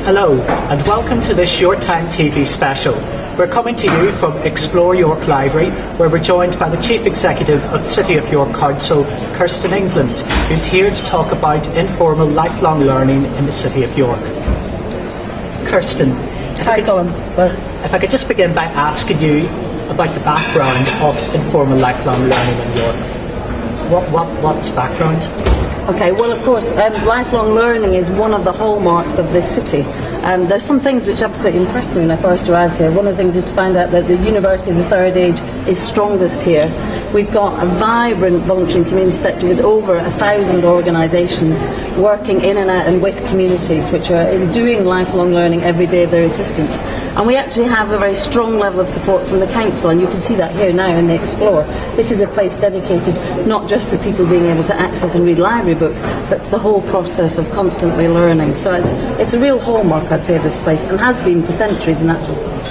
Hello, and welcome to this Short Time TV special. We're coming to you from Explore York Library, where we're joined by the Chief Executive of City of York Council, Kersten, England, who's here to talk about informal lifelong learning in the City of York. Kirsten, if I could just begin by asking you about the background of informal lifelong learning in York. What's background? Okay, well, of course, lifelong learning is one of the hallmarks of this city. There's some things which absolutely impressed me when I first arrived here. One of the things is to find out that the University of the Third Age is strongest here. We've got a vibrant voluntary and community sector with over 1,000 organisations working in and out and with communities which are doing lifelong learning every day of their existence. And we actually have a very strong level of support from the council, and you can see that here now in the Explore. This is a place dedicated not just to people being able to access and read library books, but to the whole process of constantly learning. So it's a real hallmark, I'd say, of this place, and has been for centuries in actual fact.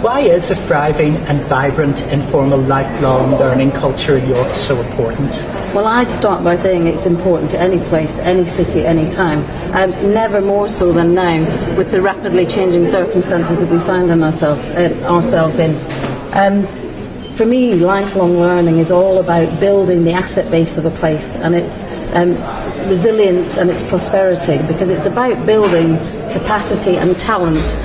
Why is a thriving and vibrant informal lifelong learning culture in York so important? Well, I'd start by saying it's important to any place, any city, any time, and never more so than now with the rapidly changing circumstances that we find ourselves in. For me, lifelong learning is all about building the asset base of a place and its resilience and its prosperity, because it's about building capacity and talent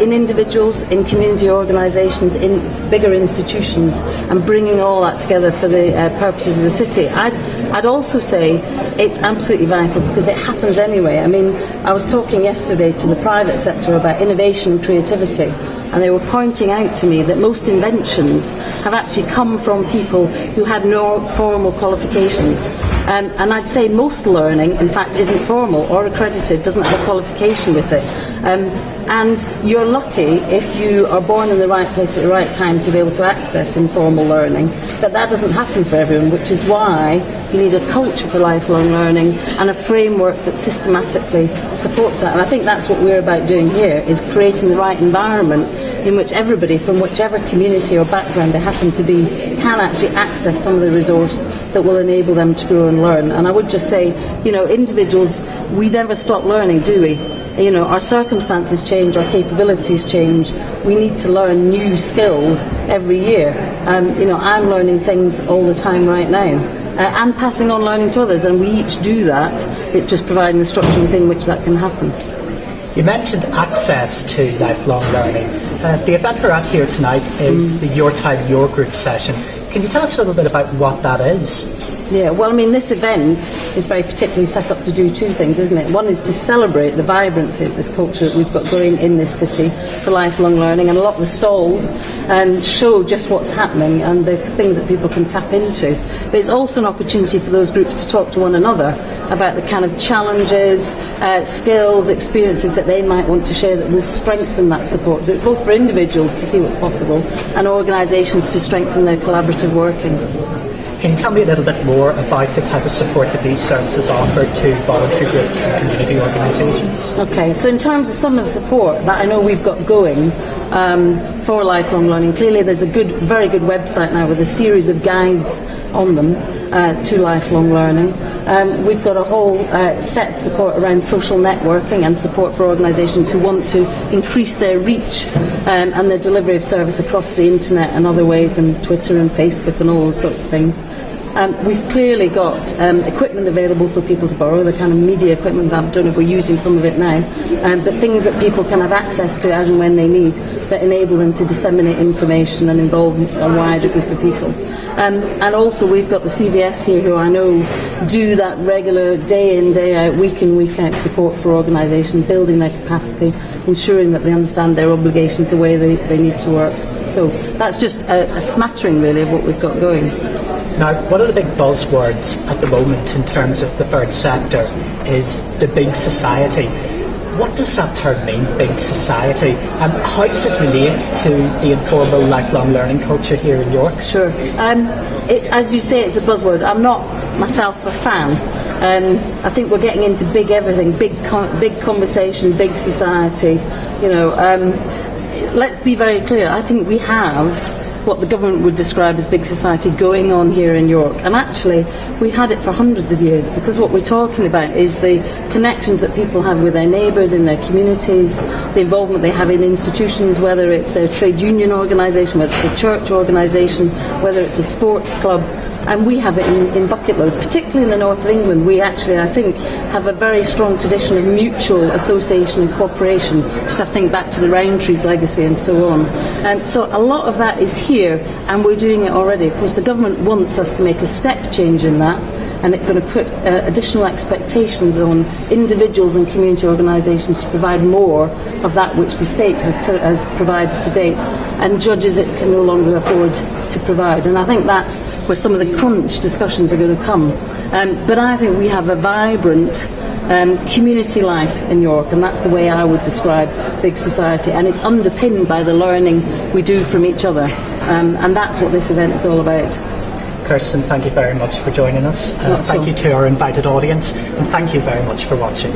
in individuals, in community organisations, in bigger institutions, and bringing all that together for the purposes of the city. I'd also say it's absolutely vital because it happens anyway. I mean, I was talking yesterday to the private sector about innovation and creativity, and they were pointing out to me that most inventions have actually come from people who had no formal qualifications. And I'd say most learning, in fact, isn't formal or accredited, doesn't have a qualification with it. And you're lucky if you are born in the right place at the right time to be able to access informal learning, but that doesn't happen for everyone, which is why you need a culture for lifelong learning and a framework that systematically supports that. And I think that's what we're about doing here, is creating the right environment in which everybody, from whichever community or background they happen to be, can actually access some of the resource that will enable them to grow and learn. And I would just say, individuals, we never stop learning, do we? Our circumstances change, our capabilities change. We need to learn new skills every year. I'm learning things all the time right now, and passing on learning to others, and we each do that. It's just providing the structure within which that can happen. You mentioned access to lifelong learning. The event we're at here tonight is the Your Time, Your Group session. Can you tell us a little bit about what that is? Yeah, well, I mean, this event is very particularly set up to do two things, isn't it? One is to celebrate the vibrancy of this culture that we've got going in this city for lifelong learning, and a lot of the stalls show just what's happening and the things that people can tap into. But it's also an opportunity for those groups to talk to one another about the kind of challenges, skills, experiences that they might want to share that will strengthen that support. So it's both for individuals to see what's possible and organisations to strengthen their collaborative working. Can you tell me a little bit more about the type of support that these services offer to voluntary groups and community organisations? Okay, so in terms of some of the support that I know we've got going for lifelong learning, clearly there's a very good website now with a series of guides on them to lifelong learning. We've got a whole set of support around social networking and support for organisations who want to increase their reach and their delivery of service across the internet and other ways, and Twitter and Facebook and all those sorts of things. We've clearly got equipment available for people to borrow, the kind of media equipment. I don't know if we're using some of it now, but things that people can have access to as and when they need, that enable them to disseminate information and involve a wider group of people. And also we've got the CVS here, who I know do that regular day in, day out, week in, week out support for organisations, building their capacity, ensuring that they understand their obligations the way they need to work. So that's just a smattering really of what we've got going. Now, one of the big buzzwords at the moment in terms of the third sector is the big society. What does that term mean, big society? And how does it relate to the informal lifelong learning culture here in York? Sure. As you say, it's a buzzword. I'm not myself a fan. I think we're getting into big everything, big conversation, big society. Let's be very clear. I think we have what the government would describe as big society going on here in York. And actually, we've had it for hundreds of years, because what we're talking about is the connections that people have with their neighbours, in their communities, the involvement they have in institutions, whether it's a trade union organisation, whether it's a church organisation, whether it's a sports club. And we have it in bucket loads, particularly in the north of England. We actually, I think, have a very strong tradition of mutual association and cooperation. Just have to think back to the Rowntree's legacy and so on. So a lot of that is here, and we're doing it already. Of course, the government wants us to make a step change in that, and it's going to put additional expectations on individuals and community organisations to provide more of that which the state has provided to date, and judges it can no longer afford to provide. And I think that's where some of the crunch discussions are going to come. But I think we have a vibrant community life in York, and that's the way I would describe big society, and it's underpinned by the learning we do from each other, and that's what this event is all about. Kersten, thank you very much for joining us. Thank you to our invited audience, and thank you very much for watching.